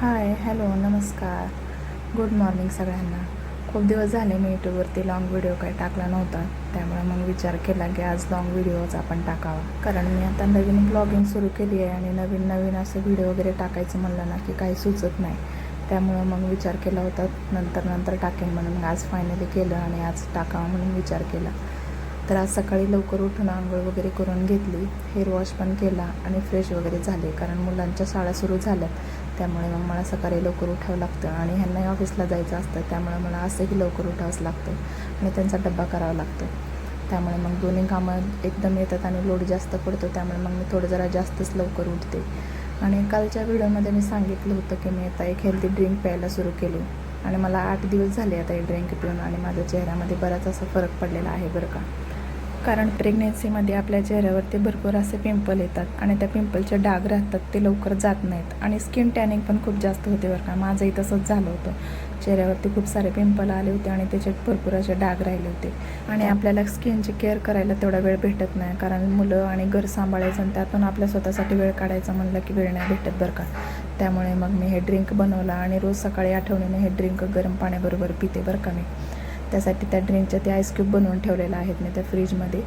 हाय, hello, नमस्कार, good morning सगळ्यांना. खूप दिवस झाले मी यूट्यूबवरती लाँग व्हिडिओ काही टाकला नव्हता, त्यामुळे मग विचार केला की आज लाँग व्हिडिओज आपण टाकावा. कारण मी आता नवीन ब्लॉगिंग सुरू केली आहे आणि नवीन असं व्हिडिओ वगैरे टाकायचं म्हणलं ना की काही सुचत नाही. त्यामुळं मग विचार केला होता नंतर टाकेन म्हणून. आज फायनली केलं आणि आज टाकावं म्हणून विचार केला. तर आज सकाळी लवकर उठून आंघोळ वगैरे करून घेतली, हेअर वॉश पण केला आणि फ्रेश वगैरे झाले. कारण मुलांच्या शाळा सुरू झाल्यात, त्यामुळे मग मला सकाळी लवकर उठावं लागतं आणि ह्यांनाही ऑफिसला जायचं असतं, त्यामुळे मला असंही लवकर उठावंच लागतं आणि त्यांचा डब्बा करावा लागतो. त्यामुळे मग दोन्ही कामं एकदम येतात आणि लोड जास्त पडतो, त्यामुळे मग मी थोडं जरा जास्तच लवकर उठते. आणि कालच्या व्हिडिओमध्ये मी सांगितलं होतं की मी आता एक हेल्दी ड्रिंक प्यायला सुरू केली आणि मला 8 दिवस झाले आता हे ड्रिंक पिऊन आणि माझ्या चेहऱ्यामध्ये बराच असा फरक पडलेला आहे बरं का. कारण प्रेग्नेन्सीमध्ये आपल्या चेहऱ्यावरती भरपूर असे पिंपल येतात आणि त्या पिंपलचे डाग राहतात, ते लवकर जात नाहीत आणि स्किन टॅनिंग पण खूप जास्त होते बरं का. माझंही तसंच झालं होतं, चेहऱ्यावरती खूप सारे पिंपल आले होते आणि त्याच्यात भरपूर असे डाग राहिले होते. आणि आपल्याला स्किनची केअर करायला तेवढा वेळ भेटत नाही, कारण मुलं आणि घर सांभाळायचं आणि त्यातून आपल्या स्वतःसाठी वेळ काढायचा म्हणलं की वेळ नाही भेटत बरं का. त्यामुळे मग मी हे ड्रिंक बनवलं आणि रोज सकाळी आठवणीने हे ड्रिंक गरम पाण्याबरोबर पिते बरं का मी. त्यासाठी त्या ड्रिंकच्या ते आईस क्यूब बनवून ठेवलेलं आहेत मी त्या फ्रीजमध्ये.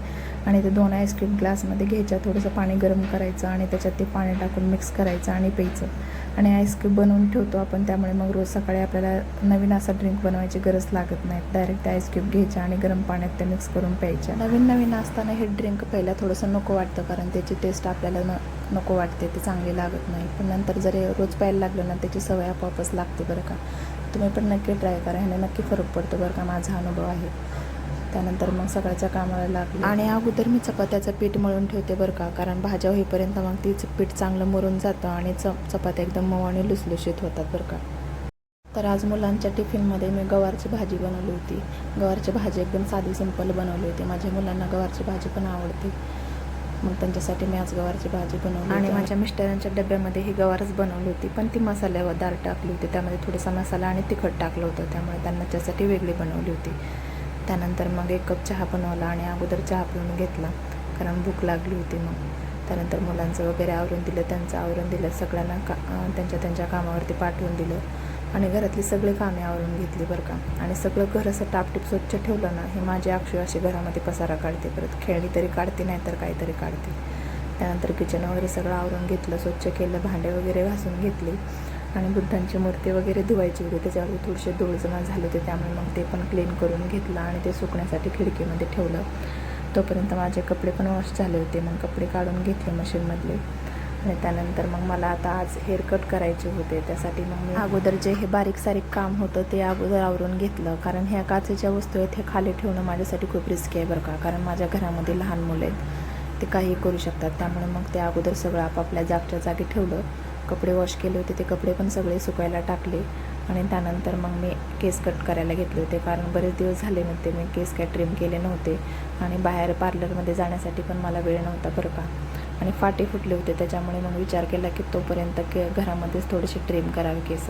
आणि ते 2 आईस क्यूब ग्लासमध्ये घ्यायच्या, थोडंसं पाणी गरम करायचं आणि त्याच्यात ते पाणी टाकून मिक्स करायचं आणि प्यायचं. आणि आईस क्यूब बनवून ठेवतो आपण, त्यामुळे मग रोज सकाळी आपल्याला नवीन असा ड्रिंक बनवायची गरज लागत नाही. डायरेक्ट ते आईस क्यूब घ्यायच्या आणि गरम पाण्यात ते मिक्स करून प्यायच्या. नवीन असताना हे ड्रिंक पहिला थोडंसं नको वाटतं, कारण त्याची टेस्ट आपल्याला नको वाटते, ते चांगली लागत नाही. पण नंतर जर रोज प्यायला लागलं ना, त्याची सवय आपोआपच लागते बरं का. तुम्ही पण नक्की ट्राय करा, ह्याने नक्की फरक पडतो बरं का, माझा अनुभव आहे. त्यानंतर मग सकाळच्या कामाला लागले आणि अगोदर मी चपात्याचं पीठ मळून ठेवते बरं का, कारण भाज्या होईपर्यंत मग तीच पीठ चांगलं मुरून जातं आणि चपात्या एकदम मऊ आणि लुसलुशीत होतात बरं का. तर आज मुलांच्या टिफिनमध्ये मी गवारची भाजी बनवली होती. गवारची भाजी एकदम साधी सिंपल बनवली होती. माझ्या मुलांना गवारची भाजी पण आवडते, मग त्यांच्यासाठी मी आज गवारची भाजी बनवली. आणि माझ्या मिस्टरांच्या डब्यामध्ये ही गवारच बनवली होती, पण ती मसाल्यावर टाकली होती, त्यामध्ये थोडासा मसाला आणि तिखट टाकलं होतं, त्यामुळे त्यांना त्यासाठी वेगळी बनवली होती. त्यानंतर मग 1 कप चहा बनवला आणि अगोदर चहा पिऊन घेतला, कारण भूक लागली होती. मग त्यानंतर मुलांचं वगैरे आवरून दिलं, त्यांचं आवरून दिलं, सगळ्यांना त्यांच्या कामावरती पाठवून दिलं आणि घरातली सगळी कामे आवरून घेतली बरं का. आणि सगळं घर असं टापटीप स्वच्छ ठेवलं ना, हे माझी अक्षू अशी घरामध्ये पसारा काढते, परत खेळणी तरी काढते, नाही तर काहीतरी काढते. त्यानंतर किचन वगैरे सगळं आवरून घेतलं, स्वच्छ केलं, भांडे वगैरे घासून घेतली आणि बुद्धांची मूर्ती वगैरे धुवायची होती, त्याच्यावर थोडेसे धूळ जमा झाले होते, त्यामुळे मग ते पण क्लीन करून घेतलं आणि ते सुकण्यासाठी खिडकीमध्ये ठेवलं. तोपर्यंत माझे कपडे पण वॉश झाले होते, मग कपडे काढून घेतले मशीनमधले. आणि त्यानंतर मग मला आता आज हेअर कट करायचे होते, त्यासाठी मग मी अगोदर जे हे बारीक सारीक काम होतं ते अगोदर आवरून घेतलं, कारण ह्या काचेच्या वस्तू आहेत हे खाली ठेवणं माझ्यासाठी खूप रिस्की आहे बरं का. कारण माझ्या घरामध्ये लहान मुलं आहेत, ते काहीही करू शकतात, त्यामुळे मग ते अगोदर सगळं आपापल्या जागच्या जागी ठेवलं. कपडे वॉश केले होते, ते कपडे पण सगळे सुकायला टाकले आणि त्यानंतर मग मी केस कट करायला घेतले होते, कारण बरेच दिवस झाले नव्हते मी केस काय ट्रिम केले नव्हते आणि बाहेर पार्लरमध्ये जाण्यासाठी पण मला वेळ नव्हता बरं का. आणि फाटे फुटले होते, त्याच्यामुळे मग विचार केला की तोपर्यंत घरामध्येच थोडेसे ट्रिम करावे केस.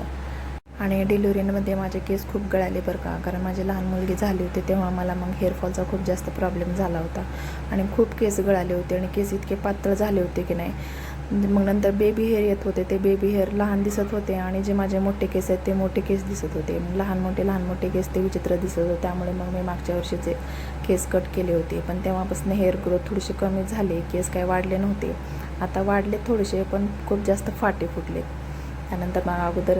आणि डिलिव्हरीमध्ये माझे केस खूप गळाले बरं का, कारण माझी लहान मुलगी झाली होती तेव्हा मला मग हेअरफॉलचा खूप जास्त प्रॉब्लेम झाला होता आणि खूप केस गळाले होते आणि केस इतके पातळ झाले होते की नाही. मग नंतर बेबी हेअर येत होते, ते बेबी हेअर लहान दिसत होते आणि जे माझे मोठे केस आहेत ते मोठे केस दिसत होते. लहान मोठे केस ते विचित्र दिसत होते, त्यामुळे मग मी मागच्या वर्षीचे केस कट केले होते. पण तेव्हापासून हेअर ग्रोथ थोडीशी कमी झाली, केस काय वाढले नव्हते, आता वाढले थोडेसे, पण खूप जास्त फाटे फुटले. त्यानंतर मग अगोदर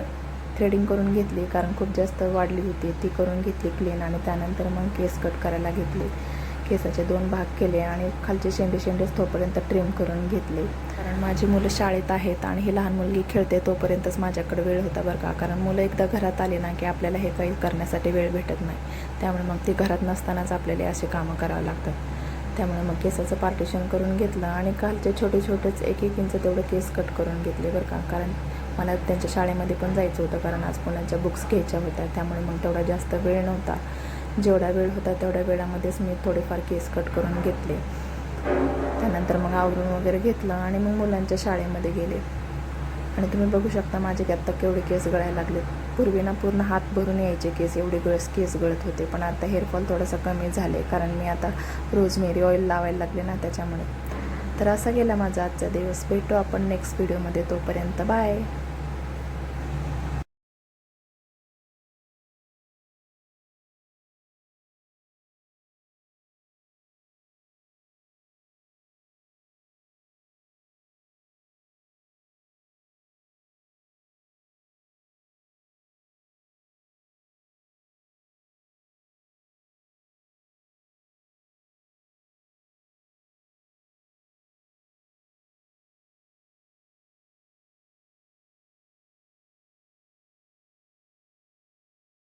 थ्रेडिंग करून घेतली, कारण खूप जास्त वाढली होती, ती करून घेतली क्लीन. आणि त्यानंतर मग केस कट करायला घेतले. केसाचे 2 भाग केले आणि खालचे शेंडे तोपर्यंत ट्रिम करून घेतले, कारण माझी मुलं शाळेत आहेत आणि ही लहान मुलगी खेळते, तोपर्यंतच माझ्याकडे वेळ होता बरं का. कारण मुलं एकदा घरात आली ना की आपल्याला हे काही करण्यासाठी वेळ भेटत नाही, त्यामुळे मग ती घरात नसतानाच आपल्याला असे कामं करावं लागतात. त्यामुळे मग केसाचं पार्टिशन करून घेतलं आणि खालचे छोटेच 1-1 इंच तेवढं केस कट करून घेतले बरं का. कारण मला त्यांच्या शाळेमध्ये पण जायचं होतं, कारण आज मुलांच्या बुक्स घ्यायच्या होत्या, त्यामुळे मग तेवढा जास्त वेळ नव्हता. जेवढा वेळ होता तेवढ्या वेळामध्येच मी थोडेफार केस कट करून घेतले. त्यानंतर मग आवरून वगैरे घेतलं आणि मग मुलांच्या शाळेमध्ये गेले. आणि तुम्ही बघू शकता माझे आत्ता केवढे केस गळायला लागले. पूर्वी ना पूर्ण हात भरून यायचे केस, एवढे केस गळत होते, पण आता हेअरफॉल थोडासा कमी झाले, कारण मी आता रोजमेरी ऑइल लावायला लागले ना त्याच्यामुळे. तर असा गेला माझा आजचा दिवस. भेटू आपण नेक्स्ट व्हिडिओमध्ये, तोपर्यंत बाय.